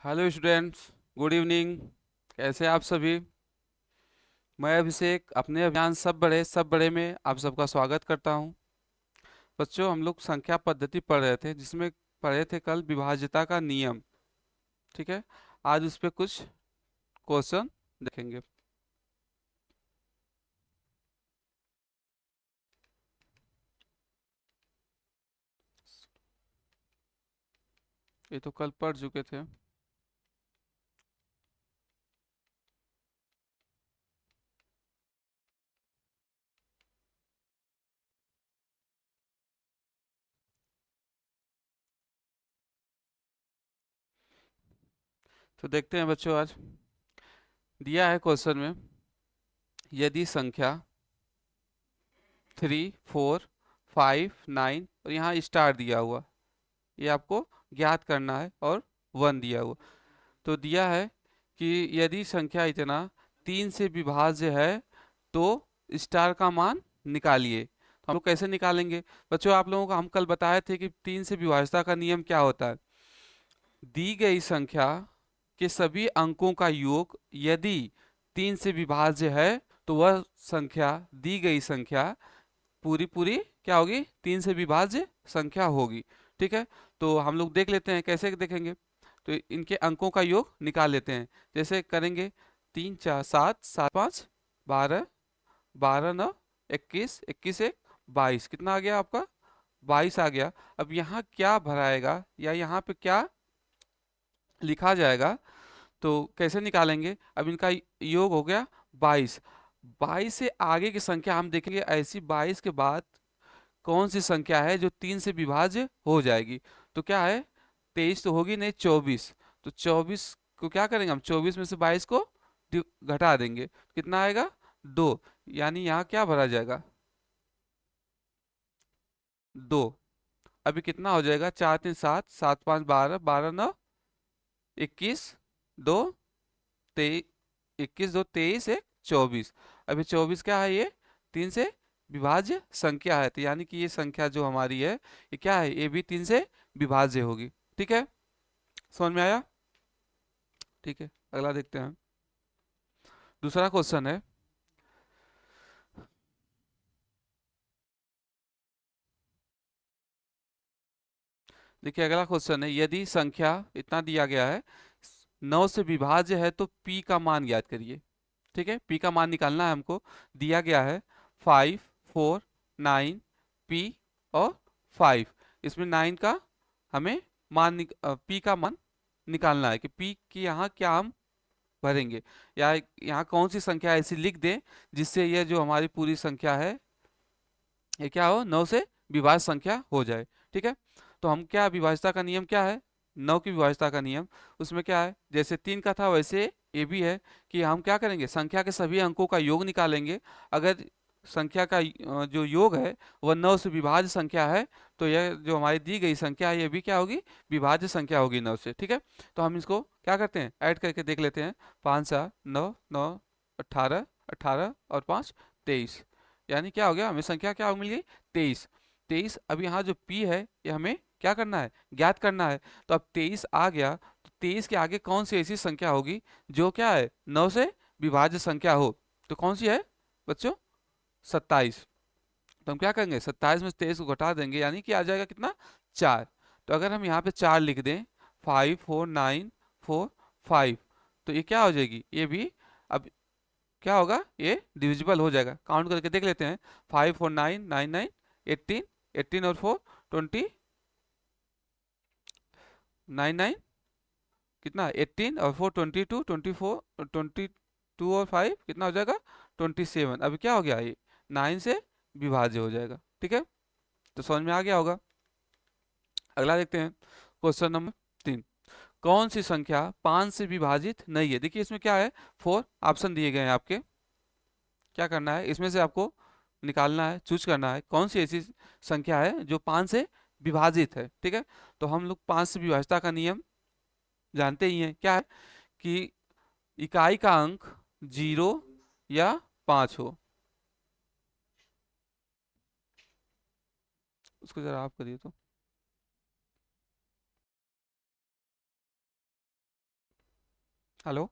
Hello students, good evening. कैसे हैं आप सभी? मैं अभिषेक अपने अभियान सब बड़े में आप सबका स्वागत करता हूं। बच्चों, हम लोग संख्या पद्धति पढ़ रहे थे जिसमें पढ़े थे कल विभाज्यता का नियम। ठीक है, आज उस पे कुछ क्वेश्चन देखेंगे। ये तो कल पढ़ चुके थे। तो देखते हैं बच्चों, आज दिया है क्वेश्चन में, यदि संख्या 3, 4, 5, 9 और यहाँ स्टार दिया हुआ, ये आपको ज्ञात करना है, और 1 दिया हुआ। तो दिया है कि यदि संख्या इतना 3 से विभाज्य है तो स्टार का मान निकालिए। तो हम लोग कैसे निकालेंगे? बच्चों, आप लोगों को हम कल बताए थे कि 3 से विभाज्यता का नियम क्या होता है। दी गई संख्या के सभी अंकों का योग यदि 3 से विभाज्य है तो वह संख्या, दी गई संख्या पूरी पूरी क्या होगी? 3 से विभाज्य संख्या होगी। ठीक है, तो हम लोग देख लेते हैं कैसे देखेंगे। तो इनके अंकों का योग निकाल लेते हैं। जैसे करेंगे, 3, 4, 7, 7, 5, 12, 12, 9, 21, 21, 1, 22। कितना आ गया आपका? 22 आ गया। अब यहाँ क्या भराएगा या यहाँ पे क्या लिखा जाएगा, तो कैसे निकालेंगे? अब इनका योग हो गया 22। 22 से आगे की संख्या हम देखेंगे, ऐसी 22 के बाद कौन सी संख्या है जो 3 से विभाज्य हो जाएगी। तो क्या है? 23 तो होगी नहीं, 24। तो 24 को क्या करेंगे हम? 24 में से 22 को घटा देंगे, कितना आएगा? 2। यानी यहाँ क्या भरा जाएगा? 2। अभी कितना हो जाएगा? 4, 3, 7, 7, 5, 12, 12, 9, 21, 2, 23, 21, 2, 23, 1, 24। अभी 24 क्या है? ये 3 से विभाज्य संख्या है, तो यानी कि ये संख्या जो हमारी है, ये क्या है? ये भी 3 से विभाज्य होगी। ठीक है, समझ में आया? ठीक है, अगला देखते हैं। दूसरा क्वेश्चन है, देखिए अगला क्वेश्चन है, यदि संख्या इतना दिया गया है 9 से विभाज्य है तो p का मान ज्ञात करिए। ठीक है, p का मान निकालना है हमको। दिया गया है 5, 4, 9, p और 5। इसमें 9 का हमें p का मान निकालना है कि p की यहाँ क्या हम भरेंगे, या यहाँ कौन सी संख्या ऐसी लिख दें जिससे यह जो हमारी पूरी संख्या है, ये क्या हो? 9 से विभाज्य संख्या हो जाए। ठीक है, तो हम क्या, विभाज्यता का नियम क्या है? 9 की विभाज्यता का नियम, उसमें क्या है? जैसे 3 का था वैसे ये भी है कि हम क्या करेंगे? संख्या के सभी अंकों का योग निकालेंगे। अगर संख्या का जो योग है वह 9 से विभाज्य संख्या है, तो यह जो हमारी दी गई संख्या है ये भी क्या होगी? विभाज्य संख्या होगी 9 से। ठीक है, तो हम इसको क्या करते हैं? ऐड करके देख लेते हैं। 5, 7, 9, 9, 18, 18 और 5, 23। यानी क्या हो गया? हमें संख्या क्या मिल गई? 23। 23। अब यहाँ जो p है ये हमें क्या करना है? ज्ञात करना है। तो अब 23 आ गया, तो 23 के आगे कौन सी ऐसी संख्या होगी जो क्या है? 9 से विभाज्य संख्या हो। तो कौन सी है बच्चों? 27। तो हम क्या करेंगे? 27 में से 23 को घटा देंगे, यानी कि आ जाएगा कितना? 4। तो अगर हम यहाँ पे 4 लिख दें, 5, 4, 9, 4, 5, तो ये क्या हो जाएगी? ये भी अब क्या होगा? ये डिविजिबल हो जाएगा। काउंट करके देख लेते हैं। 5, 4, 9, 9, 9, 18, 18 और 4, 20, 9, 9 कितना? 18 और 4, 22, 24, 22 और 5 कितना हो जाएगा? 27। अभी क्या हो गया? ये 9 से विभाज्य हो जाएगा। ठीक है, तो समझ में आ गया होगा। अगला देखते हैं, क्वेश्चन नंबर 3। कौन सी संख्या 5 से विभाजित नहीं है? देखिए इसमें क्या है, 4 ऑप्शन दिए गए हैं आपके। क्या करना है? इसमें से आपको निकालना है, चूज करना है कौन सी ऐसी संख्या है जो 5 से विभाजित है। ठीक है, तो हम लोग 5 से विभाज्यता का नियम जानते ही हैं। क्या है कि इकाई का अंक 0 या 5 हो। उसको जरा आप करिए तो। हेलो।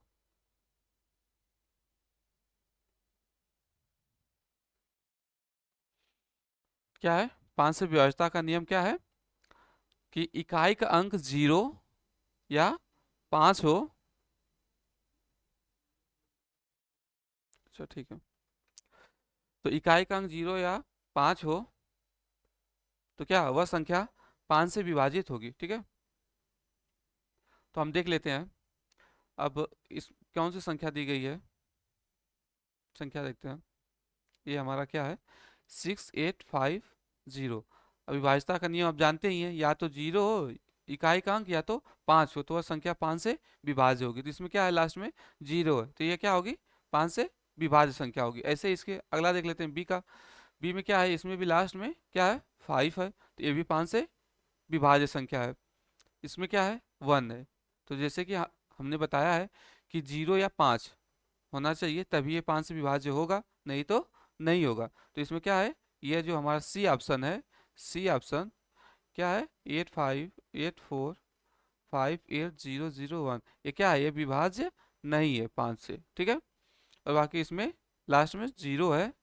क्या है? पाँच से विभाज्यता का नियम क्या है? कि इकाई का अंक 0 या 5 हो। अच्छा ठीक है। तो इकाई का अंक 0 या 5 हो तो क्या वह संख्या 5 से विभाजित होगी। ठीक है। तो हम देख लेते हैं। अब इस कौन सी संख्या दी गई है, संख्या देखते हैं। ये हमारा क्या है? 6850। अविभाज्यता का नियम आप जानते ही हैं, या तो 0 हो इकाई का अंक या तो 5 हो, तो वह संख्या 5 से विभाज्य होगी। तो इसमें क्या है, लास्ट में 0 है, तो ये क्या होगी? 5 से विभाज्य संख्या होगी। ऐसे इसके अगला देख लेते हैं, बी का। बी में क्या है? इसमें भी लास्ट में क्या है? 5 है, तो ये भी 5 से विभाज्य संख्या है। इसमें क्या है? 1 है। तो जैसे कि हमने बताया है कि 0 या 5 होना चाहिए, तभी ये 5 से विभाज्य होगा, नहीं तो नहीं होगा। तो इसमें क्या है? ये जो हमारा सी ऑप्शन है, सी ऑप्शन क्या है? 8584580001, ये क्या है? ये विभाज्य नहीं है 5 से। ठीक है। और बाकी इसमें लास्ट में 0 है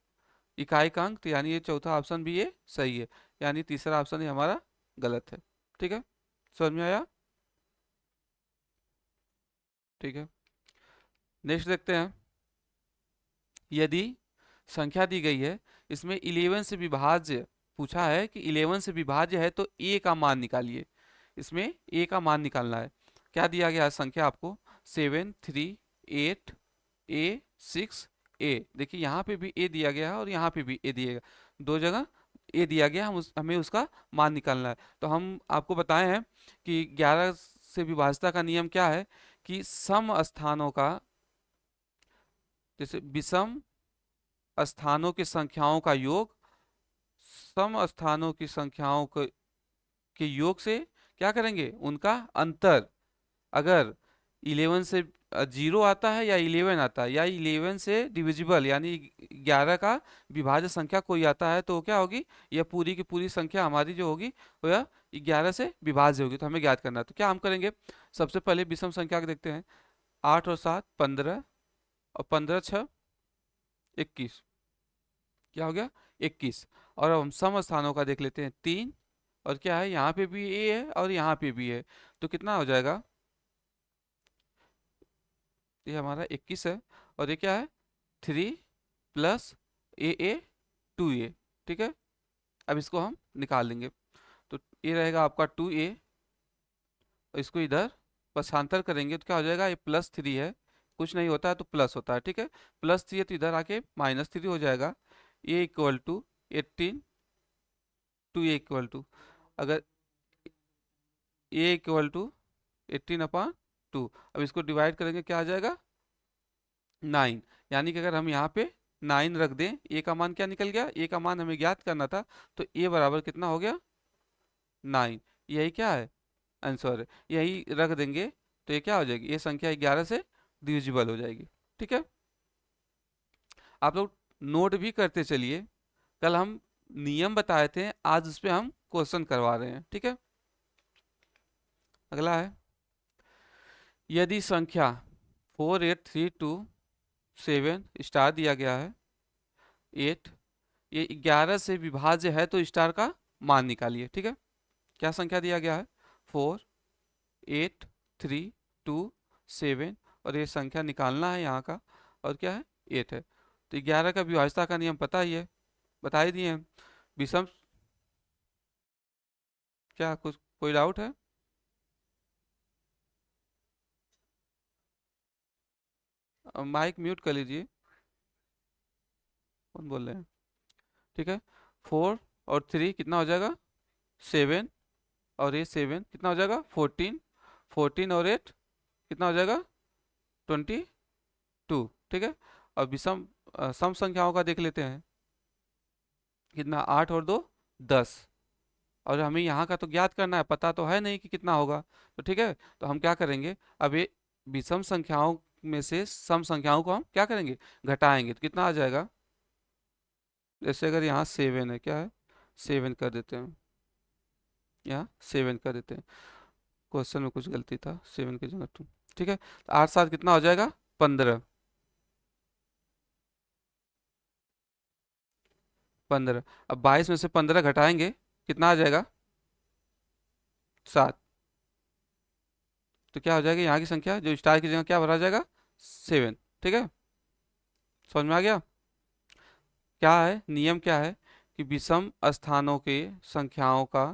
इकाई का अंक, तो यानी ये चौथा ऑप्शन भी ये सही है, यानी तीसरा ऑप्शन ही हमारा गलत है। ठीक है, समझ में आया? ठीक है, नेक्स्ट देखते हैं। यदि संख्या दी गई है, इसमें 11 से विभाज्य पूछा है कि 11 से विभाज्य है तो ए का मान निकालिए। इसमें ए का मान निकालना है। क्या दिया गया है संख्या आपको? 7 3 8 ए 6 ए। देखिए यहाँ पे भी ए दिया गया है और यहाँ पे भी ए दिया गया, दो जगह ए दिया गया, हमें उसका मान निकालना है। तो हम आपको बताए हैं कि 11 से विभाज्यता का नियम क्या है कि सम स्थानों का, जैसे विषम स्थानों की संख्याओं का योग सम स्थानों की संख्याओं के योग से क्या करेंगे? उनका अंतर। अगर 11 से 0 आता है या 11 आता है या 11 से डिविजिबल यानी 11 का विभाज्य संख्या कोई आता है, तो क्या होगी? यह पूरी की पूरी संख्या हमारी जो होगी वह 11 से विभाज्य होगी। तो हमें ज्ञात करना है, तो क्या हम करेंगे? सबसे पहले विषम संख्या को देखते हैं। 8 और 7 15, और 15 6 21, क्या हो गया? 21। और अब हम सम स्थानों का देख लेते हैं। 3, और क्या है? यहाँ पे भी ए है और यहाँ पे भी है, तो कितना हो जाएगा? ये हमारा 21 है, और ये क्या है? 3 प्लस ए 2 ए। ठीक है, अब इसको हम निकाल लेंगे। तो ये रहेगा आपका 2 ए, और इसको इधर पक्षांतर करेंगे तो क्या हो जाएगा? ये +3 है, कुछ नहीं होता है तो प्लस होता है। ठीक है, +3 है तो इधर आके -3 हो जाएगा। A equal to 18, 2 a equal to, अगर ए इक्वल टू 18/2, अब इसको डिवाइड करेंगे, क्या आ जाएगा? 9। यानी कि अगर हम यहाँ पे 9 रख दें, ए का मान क्या निकल गया? ए का मान हमें ज्ञात करना था, तो ए बराबर कितना हो गया? 9। यही क्या है? आंसर है। यही रख देंगे तो ये क्या हो जाएगी? ये संख्या 11 से डिविजिबल हो जाएगी। ठीक है, आप लोग नोट भी करते चलिए, कल हम नियम बताए थे, आज उस पे हम क्वेश्चन करवा रहे हैं। ठीक है, अगला है, यदि संख्या 48327 स्टार दिया गया है 8, ये 11 से विभाज्य है तो स्टार का मान निकालिए। ठीक है, क्या संख्या दिया गया है? 48327, और ये संख्या निकालना है यहाँ का, और क्या है? 8 है। तो 11 का विभाज्यता का नियम पता ही है, बता ही दिए हैं। विषम, क्या कुछ कोई डाउट है? माइक म्यूट कर लीजिए, कौन बोल रहे हैं? ठीक है, 4 और 3 कितना हो जाएगा? 7, और ये 7 कितना हो जाएगा? 14, 14 और 8 कितना हो जाएगा? 22। ठीक है, और विषम सम संख्याओं का देख लेते हैं। कितना? 8 और 2 10, और हमें यहाँ का तो ज्ञात करना है, पता तो है नहीं कि कितना होगा। तो ठीक है, तो हम क्या करेंगे? अब ये विषम संख्याओं में से सम संख्याओं को हम क्या करेंगे? घटाएंगे, तो कितना आ जाएगा? जैसे अगर यहाँ 7 है, क्या है? 7 कर देते हैं, यहाँ 7 कर देते हैं, क्वेश्चन में कुछ गलती था, 7 की जगह 2। ठीक है, तो 8 7 कितना हो जाएगा, 15। 15, अब 22 में से 15 घटाएंगे, कितना आ जाएगा, 7। तो क्या हो जाएगा, यहाँ की संख्या जो स्टार की जगह क्या भरा जाएगा, 7। ठीक है, समझ में आ गया। क्या है नियम, क्या है कि विषम स्थानों के संख्याओं का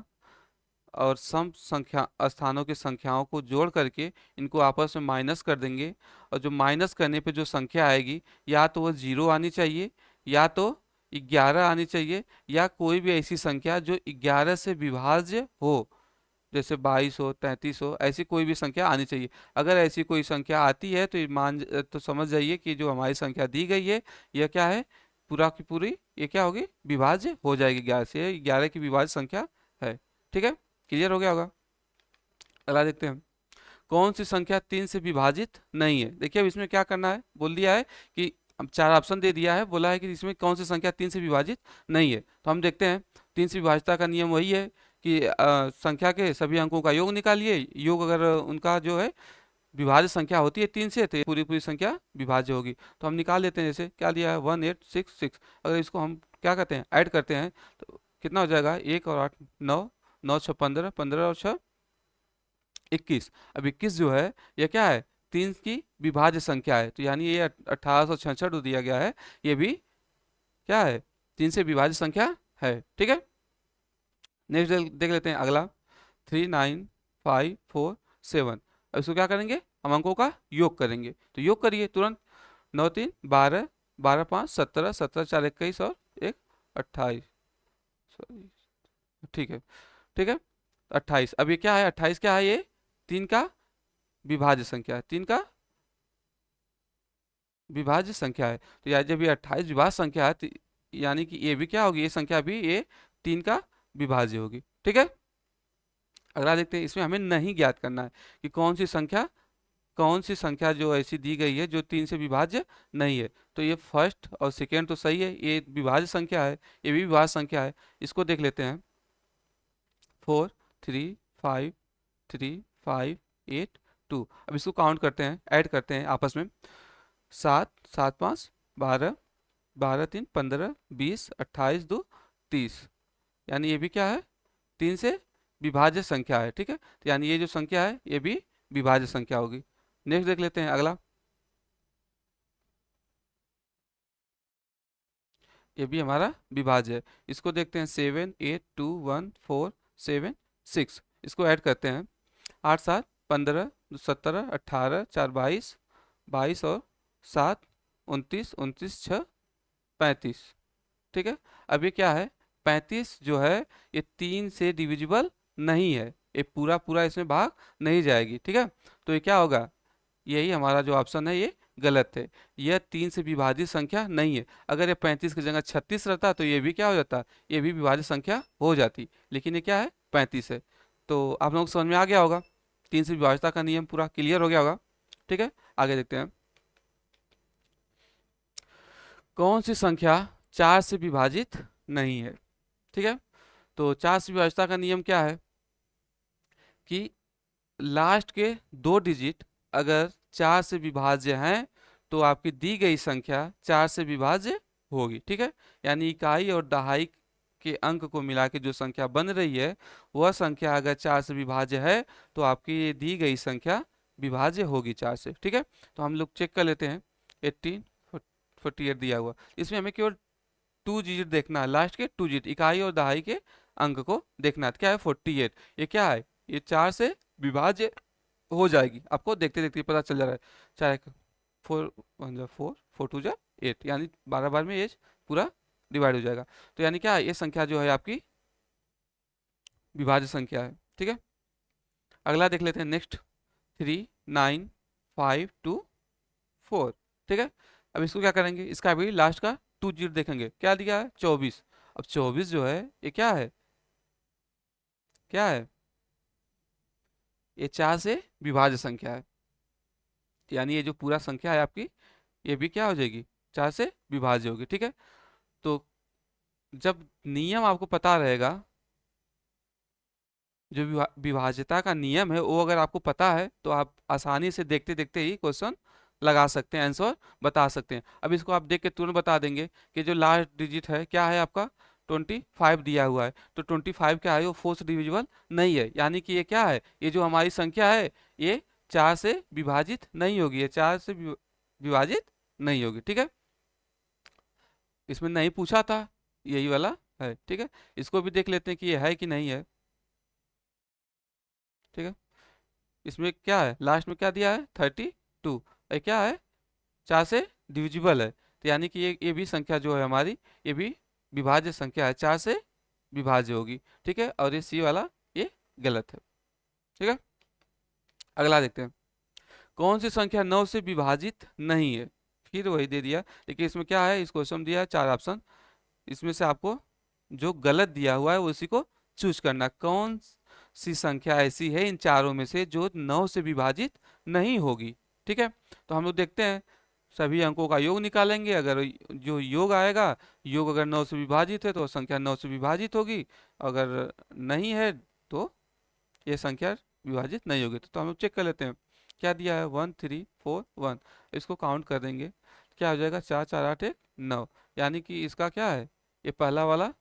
और सम संख्या स्थानों की संख्याओं को जोड़ करके इनको आपस में माइनस कर देंगे, और जो माइनस करने पे जो संख्या आएगी, या तो वो 0 आनी चाहिए, या तो 11 आनी चाहिए, या कोई भी ऐसी संख्या जो 11 से विभाज्य हो, जैसे 22 हो, 33 हो, ऐसी कोई भी संख्या आनी चाहिए। अगर ऐसी कोई संख्या आती है तो तो समझ जाइए कि जो हमारी संख्या दी गई है, यह क्या है, पूरा की पूरी ये क्या होगी, विभाज्य हो जाएगी 11 से, 11 की विभाज्य संख्या है। ठीक है, क्लियर हो गया होगा। अगला देखते हैं, कौन सी संख्या 3 से विभाजित नहीं है। देखिए अब इसमें क्या करना है, बोल दिया है कि अब 4 ऑप्शन दे दिया है, बोला है कि इसमें कौन सी संख्या 3 से विभाजित नहीं है। तो हम देखते हैं, 3 से विभाजिता का नियम वही है कि संख्या के सभी अंकों का योग निकालिए, योग अगर उनका जो है विभाज्य संख्या होती है 3 से, तो ये पूरी पूरी संख्या विभाज्य होगी। तो हम निकाल लेते हैं, जैसे क्या दिया है 1866, अगर इसको हम क्या कहते हैं, ऐड करते हैं, तो कितना हो जाएगा, 1 और 8 9, 9 6 15, 15 और 6 21। अब 21 जो है ये क्या है, 3 की विभाज्य संख्या है, तो यानी ये 1866 जो दिया गया है, ये भी क्या है, 3 से विभाज्य संख्या है। ठीक है, नेक्स्ट देख लेते हैं अगला, 3 9 5 4 7। अब इसको क्या करेंगे, हम अंकों का योग करेंगे, तो योग करिए तुरंत, 9 3 12, 12 5 17, 17 4 21 और 1 28। सॉरी, ठीक है, ठीक है, 28। अब ये क्या है, 28 क्या है, ये 3 का विभाज्य संख्या है, 3 का विभाज्य संख्या है। तो यार जब ये 28 विभाज्य संख्या है, तो यानी कि ये भी क्या होगी, ये संख्या भी ये 3 का विभाज्य होगी। ठीक है, अगला देखते हैं, इसमें हमें नहीं ज्ञात करना है कि कौन सी संख्या जो ऐसी दी गई है जो 3 से विभाज्य नहीं है। तो ये फर्स्ट और सेकेंड तो सही है, ये विभाज्य संख्या है, ये भी विभाज्य संख्या है। इसको देख लेते हैं, 4 3 5 3 5 8 2। अब इसको काउंट करते हैं, ऐड करते हैं आपस में, 7 7 5 12, 12 3 15, 20, 28 2 30। यानी ये भी क्या है, 3 से विभाज्य संख्या है। ठीक है, तो यानी ये जो संख्या है ये भी विभाज्य संख्या होगी। नेक्स्ट देख लेते हैं अगला, ये भी हमारा विभाज्य है। इसको देखते हैं, 7 8 2 1 4 7 6। इसको ऐड करते हैं, 8 7 15, 17 18, 4 22, 22 और 7 29, 29 6 35। ठीक है, अब ये क्या है, 35 जो है ये 3 से डिविजिबल नहीं है, ये पूरा पूरा इसमें भाग नहीं जाएगी। ठीक है, तो ये क्या होगा, यही हमारा जो ऑप्शन है ये गलत है, यह 3 से विभाजित संख्या नहीं है। अगर ये 35 की जगह 36 रहता तो ये भी क्या हो जाता, ये भी विभाजित संख्या हो जाती, लेकिन ये क्या है, 35 है। तो आप लोग को समझ में आ गया होगा, 3 से विभाजिता का नियम पूरा क्लियर हो गया होगा। ठीक है, आगे देखते हैं, कौन सी संख्या 4 से विभाजित नहीं है। ठीक है, तो 4 से विभाजिता का नियम क्या है कि लास्ट के 2 डिजिट अगर 4 से विभाज्य हैं तो आपकी दी गई संख्या 4 से विभाज्य होगी। ठीक है, यानी इकाई और दहाई के अंक को मिला के जो संख्या बन रही है, वह संख्या अगर 4 से विभाज्य है तो आपकी ये दी गई संख्या विभाज्य होगी 4 से। ठीक है, तो हम लोग चेक कर लेते हैं, 18 48 दिया हुआ, इसमें हमें केवल 2 डिजिट देखना है, लास्ट के 2 डिजिट इकाई और दहाई के अंक को देखना है। तो क्या है, 48, ये क्या है, ये 4 से विभाज्य हो जाएगी, आपको देखते देखते पता चल जा रहा है। चाहे 4 1 4, 4 2 8, यानी 12 बार में ये पूरा डिवाइड हो जाएगा। तो यानी क्या है, ये संख्या जो है आपकी विभाज्य संख्या है। ठीक है, अगला देख लेते हैं, नेक्स्ट, 3 9 5 2 4। ठीक है, अब इसको क्या करेंगे, इसका भी लास्ट का 2 डिजिट देखेंगे, क्या दिया है, 24। अब 24 जो है ये क्या है, क्या है, ये 4 से विभाज्य संख्या है, यानी ये जो पूरा संख्या है आपकी, ये भी क्या हो जाएगी, 4 से विभाज्य होगी। ठीक है, तो जब नियम आपको पता रहेगा, जो विभाज्यता का नियम है वो अगर आपको पता है तो आप आसानी से देखते देखते ही क्वेश्चन लगा सकते हैं, आंसर बता सकते हैं। अब इसको आप देख के तुरंत बता देंगे कि जो लास्ट डिजिट है क्या है आपका 25 दिया हुआ है, तो 25 क्या है वो फोर्थ डिविजिबल नहीं है, यानी कि ये क्या है, ये जो हमारी संख्या है ये 4 से विभाजित नहीं होगी, ये 4 से विभाजित नहीं होगी। ठीक है, इसमें नहीं पूछा था, यही वाला है। ठीक है, इसको भी देख लेते हैं कि ये है कि नहीं है। ठीक है, इसमें क्या है, लास्ट में क्या दिया है 32, ये क्या है 4 से डिविजिबल है, तो यानी कि ये भी संख्या जो है हमारी ये भी विभाज्य संख्या है, 4 से विभाज्य होगी। ठीक है, और ये सी वाला ये गलत है। ठीक है, अगला देखते हैं, कौन सी संख्या 9 से विभाजित नहीं है, फिर वही दे दिया, लेकिन इसमें क्या है, इस क्वेश्चन में दिया है 4 ऑप्शन, इसमें से आपको जो गलत दिया हुआ है उसी को चूज करना। कौन सी संख्या ऐसी है इन चारों में से जो 9 से विभाजित नहीं होगी। ठीक है, तो हम लोग देखते हैं, सभी अंकों का योग निकालेंगे, अगर जो योग आएगा, योग अगर 9 से विभाजित है तो संख्या 9 से विभाजित होगी, अगर नहीं है तो ये संख्या विभाजित नहीं होगी। तो हम लोग चेक कर लेते हैं, क्या दिया है 1 3 4 1, इसको काउंट कर देंगे, क्या हो जाएगा 4 4 8 1 9, यानी कि इसका क्या है, ये पहला वाला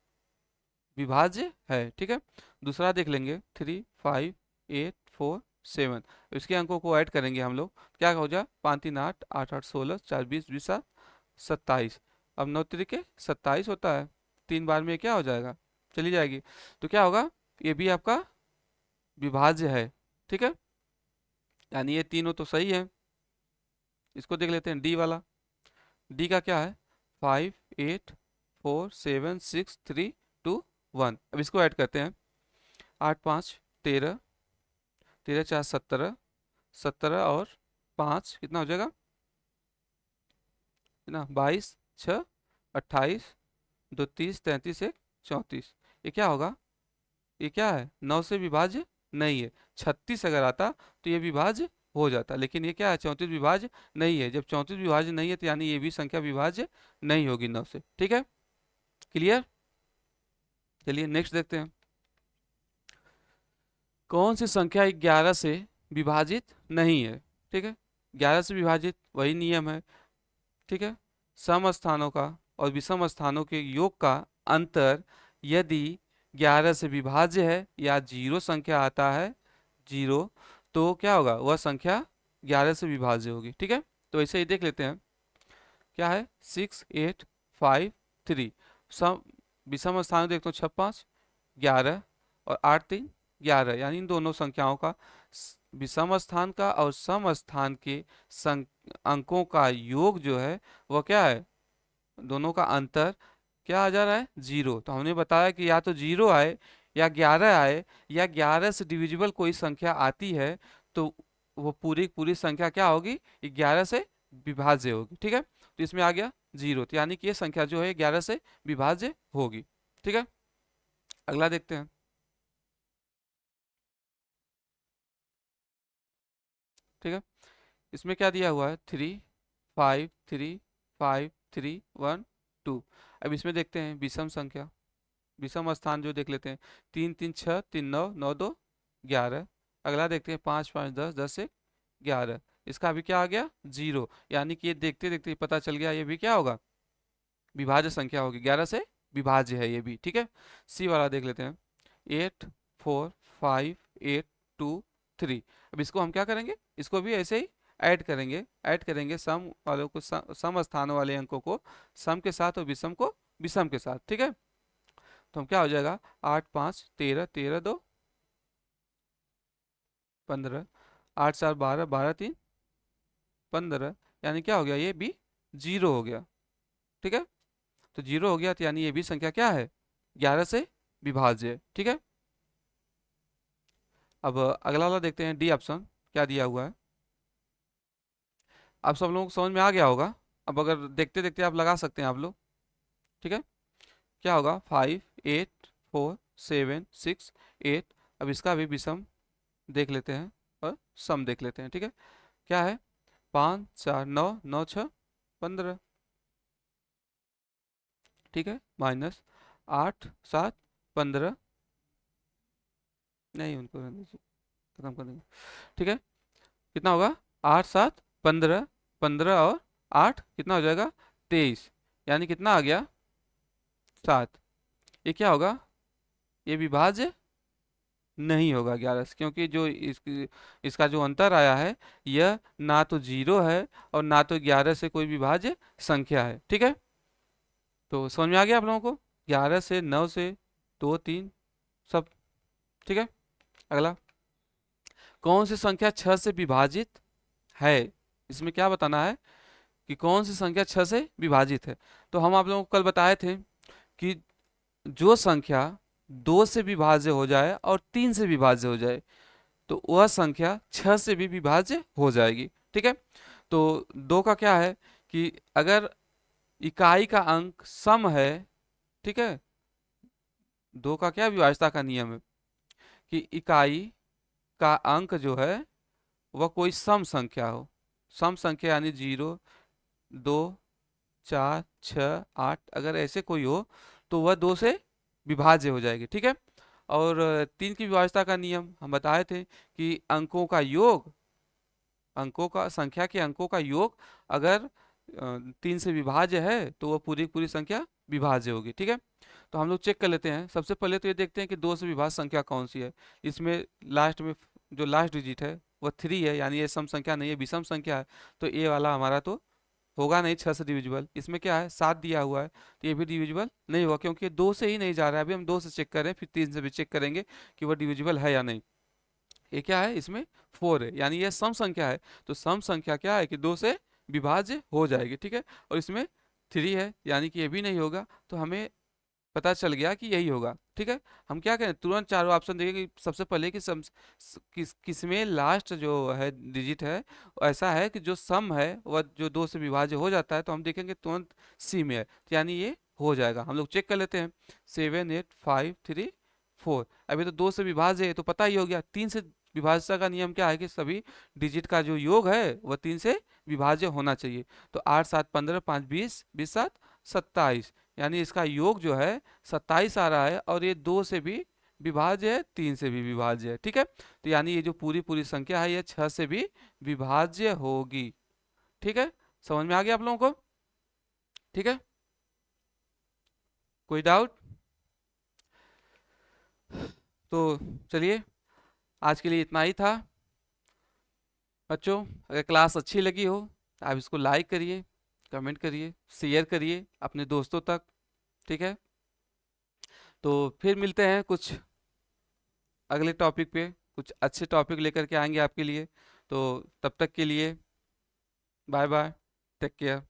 विभाज्य है। ठीक है, दूसरा देख लेंगे 3 5 8 4 7, इसके अंकों को ऐड करेंगे हम लोग, क्या हो जाए 5 3 8 8 8 16 4 20 20 27, अब 9 तरीके 27 होता है, 3 बार में क्या हो जाएगा, चली जाएगी, तो क्या होगा, ये भी आपका विभाज्य है। ठीक है, यानी ये तीनों तो सही है। इसको देख लेते हैं डी वाला, डी का क्या है 5 8 4 7 6 3 2 1, अब इसको ऐड करते हैं, 8 5 13, 13 4 17, 17 और 5 कितना हो जाएगा, है ना 22 6 28 2 30 33 1 34, ये क्या होगा, ये क्या है 9 से विभाज्य नहीं है, 36 अगर आता तो ये विभाज्य हो जाता, लेकिन ये क्या है 34 विभाज्य नहीं है, जब 34 विभाज्य नहीं है तो यानी ये भी संख्या विभाज्य नहीं होगी 9 से। ठीक है, क्लियर, चलिए नेक्स्ट देखते हैं, कौन सी संख्या 11 से विभाजित नहीं है। ठीक है, 11 से विभाजित वही नियम है। ठीक है, सम स्थानों का और विषम स्थानों के योग का अंतर यदि 11 से विभाज्य है या जीरो संख्या आता है, जीरो, तो क्या होगा, वह संख्या 11 से विभाज्य होगी। ठीक है, तो ऐसे ही देख लेते हैं, क्या है 6 8 5 3, सम विषम स्थानों देखते हो 6 5 11 और 8 3 11, यानी इन दोनों संख्याओं का विषम स्थान का और सम स्थान के अंकों का योग जो है वह क्या है, दोनों का अंतर क्या आ जा रहा है, जीरो। तो हमने बताया कि या तो जीरो आए या 11 आए या 11 से डिविजिबल कोई संख्या आती है तो वो पूरी पूरी संख्या क्या होगी, 11 से विभाज्य होगी। ठीक है, तो इसमें आ गया जीरो, तो यानी कि ये संख्या जो है 11 से विभाज्य होगी। ठीक है, अगला देखते हैं, ठीक है, इसमें क्या दिया हुआ है 3 5 3 5 3 1 2, अब इसमें देखते हैं विषम संख्या, विषम स्थान जो देख लेते हैं 3 3 6 3 9 9 2 11, अगला देखते हैं 5 5 10 10 1 11, इसका अभी क्या आ गया जीरो, यानी कि ये देखते देखते ही पता चल गया ये भी क्या होगा, विभाज्य संख्या होगी, 11 से विभाज्य है ये भी। ठीक है, सी वाला देख लेते हैं 8 4 5 8 2 3, अब इसको हम क्या करेंगे, इसको भी ऐसे ही ऐड करेंगे सम वालों को सम स्थानों वाले अंकों को सम के साथ और विषम को विषम के साथ। ठीक है, तो हम क्या हो जाएगा 8 5 13 13 2 15, 8 4 12 12 3 15, यानी क्या हो गया, ये भी जीरो हो गया। ठीक है, तो जीरो हो गया तो यानी ये भी संख्या क्या है, 11 से विभाज्य है। ठीक है, अब अगला वाला देखते हैं डी ऑप्शन क्या दिया हुआ है, आप सब लोगों को समझ में आ गया होगा, अब अगर देखते देखते आप लगा सकते हैं आप लोग। ठीक है, क्या होगा 5 8 4 7 6 8, अब इसका भी विषम देख लेते हैं और सम देख लेते हैं। ठीक है, क्या है 5 4 9 9 6 15, ठीक है, माइनस 8 7 15 नहीं, उनको रहने दीजिए, खत्म कर देंगे। ठीक है, कितना होगा? 8 7 15, 15 और 8 कितना हो जाएगा? 23। यानी कितना आ गया? 7। ये क्या होगा? ये विभाज्य नहीं होगा 11 से, क्योंकि जो इसका जो अंतर आया है, यह ना तो 0 है और ना तो 11 से कोई विभाज्य संख्या है। ठीक है, तो समझ में आ गया आप लोगों को? 11 से, 9 से, 2 3 सब। ठीक है, अगला, कौन सी संख्या 6 से विभाजित है? इसमें क्या बताना है कि कौन सी संख्या 6 से विभाजित है। तो हम आप लोगों को कल बताए थे कि जो संख्या 2 से विभाज्य हो जाए और 3 से विभाज्य हो जाए, तो वह संख्या 6 से भी विभाज्य हो जाएगी। ठीक है, तो 2 का क्या है कि अगर इकाई का अंक सम है, ठीक है, 2 का क्या विभाज्यता का नियम है कि इकाई का अंक जो है वह कोई सम संख्या हो। सम संख्या यानी 0 2 4 6 8, अगर ऐसे कोई हो तो वह 2 से विभाज्य हो जाएगी। ठीक है, और 3 की विभाज्यता का नियम हम बताए थे कि अंकों का योग, अंकों का, संख्या के अंकों का योग अगर 3 से विभाज्य है तो वह पूरी पूरी संख्या विभाज्य होगी। ठीक है, तो हम लोग चेक कर लेते हैं। सबसे पहले तो ये देखते हैं कि 2 से विभाज्य संख्या कौन सी है। इसमें लास्ट में जो लास्ट डिजिट है वह 3 है, यानी ये सम संख्या नहीं है, विषम संख्या है। तो ये वाला हमारा तो होगा नहीं 6 से डिविजिबल। इसमें क्या है, 7 दिया हुआ है, तो ये भी डिविजिबल नहीं होगा, क्योंकि 2 से ही नहीं जा रहा है। अभी हम 2 से चेक करें, फिर 3 से भी चेक करेंगे कि वह डिविजिबल है या नहीं। ये क्या है, इसमें 4 है, यानी ये सम संख्या है। तो सम संख्या क्या है कि 2 से विभाज्य हो जाएगी। ठीक है, और इसमें 3 है, यानी कि ये भी नहीं होगा। तो हमें पता चल गया कि यही होगा। ठीक है, हम क्या करें, तुरंत चारों ऑप्शन देखेंगे कि सबसे पहले कि किसमें लास्ट जो है डिजिट है वो ऐसा है कि जो सम है वह जो 2 से विभाज्य हो जाता है, तो हम देखेंगे तुरंत सी में है, तो यानी ये हो जाएगा। हम लोग चेक कर लेते हैं, 7 8 5 3 4। अभी तो 2 से विभाज्य है तो पता ही हो गया। 3 से विभाज्यता का नियम क्या है कि सभी डिजिट का जो योग है वह 3 से विभाज्य होना चाहिए। तो 8 7 15 5 20 20 7 27, यानी इसका योग जो है 27 आ रहा है, और ये 2 से भी विभाज्य है, 3 से भी विभाज्य है। ठीक है, तो यानी ये जो पूरी पूरी संख्या है ये 6 से भी विभाज्य होगी। ठीक है, समझ में आ गया आप लोगों को? ठीक है, कोई डाउट? तो चलिए, आज के लिए इतना ही था। बच्चों, अगर क्लास अच्छी लगी हो तो आप इसको लाइक करिए, कमेंट करिए, शेयर करिए अपने दोस्तों तक। ठीक है, तो फिर मिलते हैं कुछ अगले टॉपिक पे, कुछ अच्छे टॉपिक लेकर के आएंगे आपके लिए। तो तब तक के लिए बाय बाय, टेक केयर।